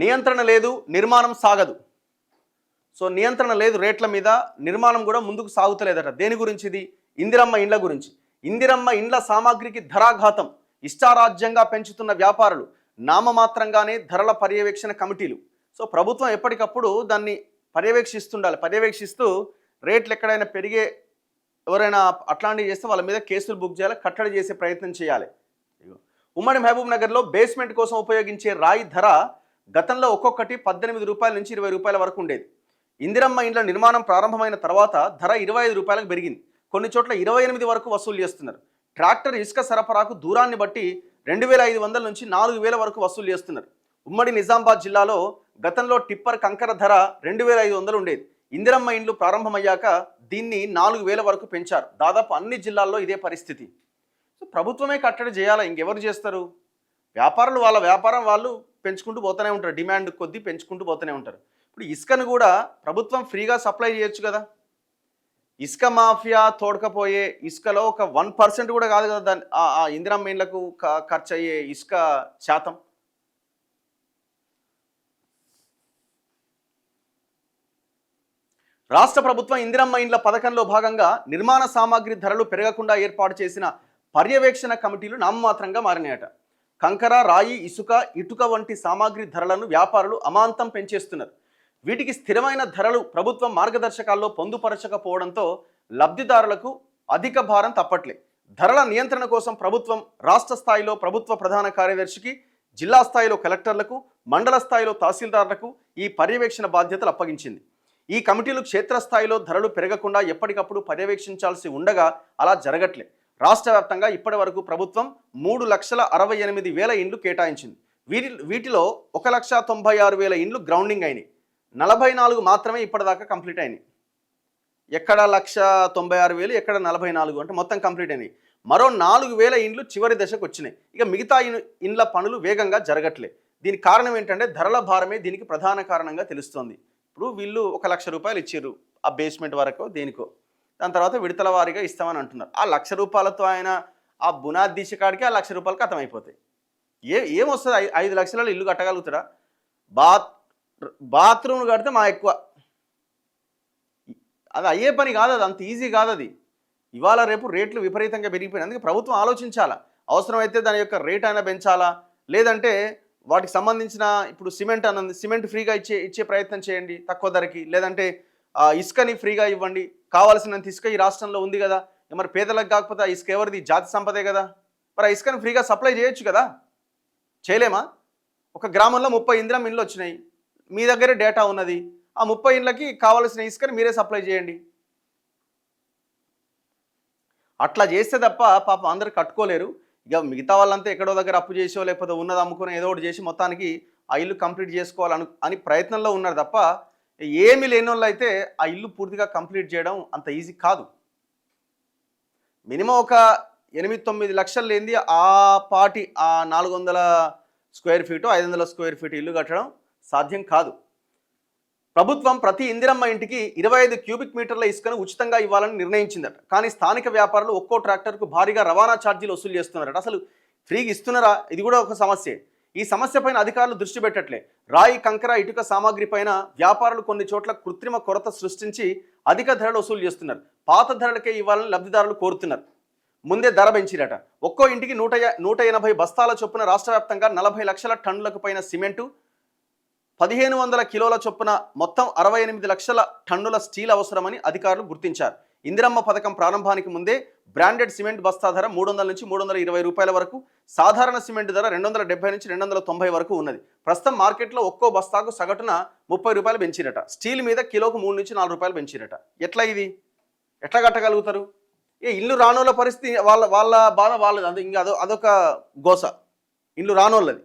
నియంత్రణ లేదు, నిర్మాణం సాగదు. సో నియంత్రణ లేదు రేట్ల మీద, నిర్మాణం కూడా ముందుకు సాగుతలేదట. దేని గురించి ఇది? ఇందిరమ్మ ఇండ్ల గురించి. ఇందిరమ్మ ఇండ్ల సామాగ్రికి ధరాఘాతం, ఇష్టారాజ్యంగా పెంచుతున్న వ్యాపారులు, నామమాత్రంగానే ధరల పర్యవేక్షణ కమిటీలు. సో ప్రభుత్వం ఎప్పటికప్పుడు దాన్ని పర్యవేక్షిస్తుండాలి. పర్యవేక్షిస్తూ రేట్లు ఎక్కడైనా పెరిగే, ఎవరైనా అట్లాంటివి చేస్తే వాళ్ళ మీద కేసులు బుక్ చేయాలి, కట్టడి చేసే ప్రయత్నం చేయాలి. ఉమ్మడి మహబూబ్ నగర్లో బేస్మెంట్ కోసం ఉపయోగించే రాయి ధర గతంలో ఒక్కొక్కటి 18 రూపాయల నుంచి 20 రూపాయల వరకు ఉండేది. ఇందిరమ్మ ఇండ్ల నిర్మాణం ప్రారంభమైన తర్వాత ధర 25 రూపాయలకు పెరిగింది. కొన్ని చోట్ల 28 వరకు వసూలు చేస్తున్నారు. ట్రాక్టర్ ఇసుక సరఫరాకు దూరాన్ని బట్టి 2500 నుంచి 4000 వరకు వసూలు చేస్తున్నారు. ఉమ్మడి నిజామాబాద్ జిల్లాలో గతంలో టిప్పర్ కంకర ధర 2500 ఉండేది. ఇందిరమ్మ ఇండ్లు ప్రారంభమయ్యాక దీన్ని 4000 వరకు పెంచారు. దాదాపు అన్ని జిల్లాల్లో ఇదే పరిస్థితి. సో ప్రభుత్వమే కట్టడి చేయాలి, ఇంకెవరు చేస్తారు? వ్యాపారులు వాళ్ళ వ్యాపారం వాళ్ళు పెంచుకుంటూ పోతూనే ఉంటారు, డిమాండ్ కొద్దీ పెంచుకుంటూ పోతూనే ఉంటారు. ఇప్పుడు ఇసుకను కూడా ప్రభుత్వం ఫ్రీగా సప్లై చేయొచ్చు కదా. ఇసుక మాఫియా తోడకపోయే ఇసుకలో ఒక 1% కూడా కాదు కదా దాని ఆ ఇందిరమ్మ ఇండ్లకు ఖర్చు అయ్యే ఇసుక శాతం. రాష్ట్ర ప్రభుత్వం ఇందిరమ్మ ఇండ్ల పథకంలో భాగంగా నిర్మాణ సామాగ్రి ధరలు పెరగకుండా ఏర్పాటు చేసిన పర్యవేక్షణ కమిటీలు నామమాత్రంగా మారినాయట. కంకర, రాయి, ఇసుక, ఇటుక వంటి సామాగ్రి ధరలను వ్యాపారులు అమాంతం పెంచేస్తున్నారు. వీటికి స్థిరమైన ధరలు ప్రభుత్వం మార్గదర్శకాల్లో పొందుపరచకపోవడంతో లబ్ధిదారులకు అధిక భారం తప్పట్లే. ధరల నియంత్రణ కోసం ప్రభుత్వం రాష్ట్ర స్థాయిలో ప్రభుత్వ ప్రధాన కార్యదర్శికి, జిల్లా స్థాయిలో కలెక్టర్లకు, మండల స్థాయిలో తహసీల్దార్లకు ఈ పర్యవేక్షణ బాధ్యతలు అప్పగించింది. ఈ కమిటీలు క్షేత్రస్థాయిలో ధరలు పెరగకుండా ఎప్పటికప్పుడు పర్యవేక్షించాల్సి ఉండగా అలా జరగట్లే. రాష్ట్ర వ్యాప్తంగా ఇప్పటి వరకు ప్రభుత్వం 3,68,000 ఇండ్లు కేటాయించింది. వీటిలో 1,96,000 ఇండ్లు గ్రౌండింగ్ అయినాయి. 44 మాత్రమే ఇప్పటిదాకా కంప్లీట్ అయినాయి. ఎక్కడ 1,96,000, ఎక్కడ 44, అంటే మొత్తం కంప్లీట్ అయినాయి. మరో 4,000 ఇండ్లు చివరి దశకు వచ్చినాయి. ఇక మిగతా ఇండ్ల పనులు వేగంగా జరగట్లే. దీనికి కారణం ఏంటంటే ధరల భారమే దీనికి ప్రధాన కారణంగా తెలుస్తోంది. ఇప్పుడు వీళ్ళు 1,00,000 రూపాయలు ఇచ్చారు ఆ బేస్మెంట్ వరకు దేనికో, దాని తర్వాత విడతల వారీగా ఇస్తామని అంటున్నారు. ఆ 1,00,000 రూపాయలతో ఆయన ఆ బునాది దీశ కాడికి ఆ 1,00,000 రూపాయలు ఖతమైపోతాయి. ఏమొస్తుంది? 5 లక్షలలో ఇల్లు కట్టగలుగుతారా? బాత్రూమ్ కడితే మా ఎక్కువ, అది అయ్యే పని కాదు, అది అంత ఈజీ కాదు. అది ఇవాళ రేపు రేట్లు విపరీతంగా పెరిగిపోయినాయి. అందుకే ప్రభుత్వం ఆలోచించాలా, అవసరమైతే దాని యొక్క రేట్ అయినా పెంచాలా, లేదంటే వాటికి సంబంధించిన ఇప్పుడు సిమెంట్ అన్నది, సిమెంట్ ఫ్రీగా ఇచ్చే ప్రయత్నం చేయండి తక్కువ ధరకి, లేదంటే ఇసుకని ఫ్రీగా ఇవ్వండి. కావాల్సినంత ఇసుక ఈ రాష్ట్రంలో ఉంది కదా, మరి పేదలకు కాకపోతే ఆ ఇసుక ఎవరిది? జాతి సంపదే కదా. మరి ఆ ఇసుకని ఫ్రీగా సప్లై చేయొచ్చు కదా, చేయలేమా? ఒక గ్రామంలో 30 ఇందిరమ్మ ఇండ్లు వచ్చినాయి, మీ దగ్గరే డేటా ఉన్నది. ఆ 30 ఇండ్లకి కావాల్సిన ఇసుకని మీరే సప్లై చేయండి. అట్లా చేస్తే తప్ప పాపం అందరు కట్టుకోలేరు. ఇక మిగతా వాళ్ళంతా ఎక్కడో దగ్గర అప్పు చేసో లేకపోతే ఉన్నది అమ్ముకుని ఏదో ఒకటి చేసి మొత్తానికి ఆ ఇల్లు కంప్లీట్ చేసుకోవాలని ప్రయత్నంలో ఉన్నారు తప్ప, ఏమీ లేని వాళ్ళు అయితే ఆ ఇల్లు పూర్తిగా కంప్లీట్ చేయడం అంత ఈజీ కాదు. మినిమం ఒక 8-9 లక్షలు లేనిది ఆ పాటి ఆ 400 స్క్వేర్ ఫీటు 500 స్క్వేర్ ఫీట్ ఇల్లు కట్టడం సాధ్యం కాదు. ప్రభుత్వం ప్రతి ఇందిరమ్మ ఇంటికి 25 క్యూబిక్ మీటర్ల ఇసుకను ఉచితంగా ఇవ్వాలని నిర్ణయించిందట. కానీ స్థానిక వ్యాపారులు ఒక్కో ట్రాక్టర్కు భారీగా రవాణా ఛార్జీలు వసూలు చేస్తున్నారట. అసలు ఫ్రీగా ఇస్తున్నారా? ఇది కూడా ఒక సమస్యే. ఈ సమస్యపైన అధికారులు దృష్టి పెట్టట్లే. రాయి, కంకర, ఇటుక సామాగ్రి పైన వ్యాపారులు కొన్ని చోట్ల కృత్రిమ కొరత సృష్టించి అధిక ధరలు వసూలు చేస్తున్నారు. పాత ధరలకే ఇవ్వాలని లబ్ధిదారులు కోరుతున్నారు. ముందే ధర పెంచిరట. ఒక్కో ఇంటికి 180 బస్తాల చొప్పున రాష్ట్ర వ్యాప్తంగా 40 లక్షల టన్నులకు పైన సిమెంటు, 1500 కిలోల చొప్పున మొత్తం 68 లక్షల టన్నుల స్టీల్ అవసరమని అధికారులు గుర్తించారు. ఇందిరమ్మ పథకం ప్రారంభానికి ముందే బ్రాండెడ్ సిమెంట్ బస్తా ధర 300 నుంచి 320 రూపాయల వరకు, సాధారణ సిమెంట్ ధర 270 నుంచి 290 వరకు ఉన్నది. ప్రస్తుతం మార్కెట్లో ఒక్కో బస్తాకు సగటున 30 రూపాయలు పెంచిరట. స్టీల్ మీద కిలోకు 3 నుంచి 4 రూపాయలు పెంచిరట. ఎట్లా ఇది? ఎట్లా కట్టగలుగుతారు? ఇల్లు రానోళ్ళ పరిస్థితి వాళ్ళ బాధ వాళ్ళది. ఇంకా అదొక గోస, ఇల్లు రానోళ్ళది.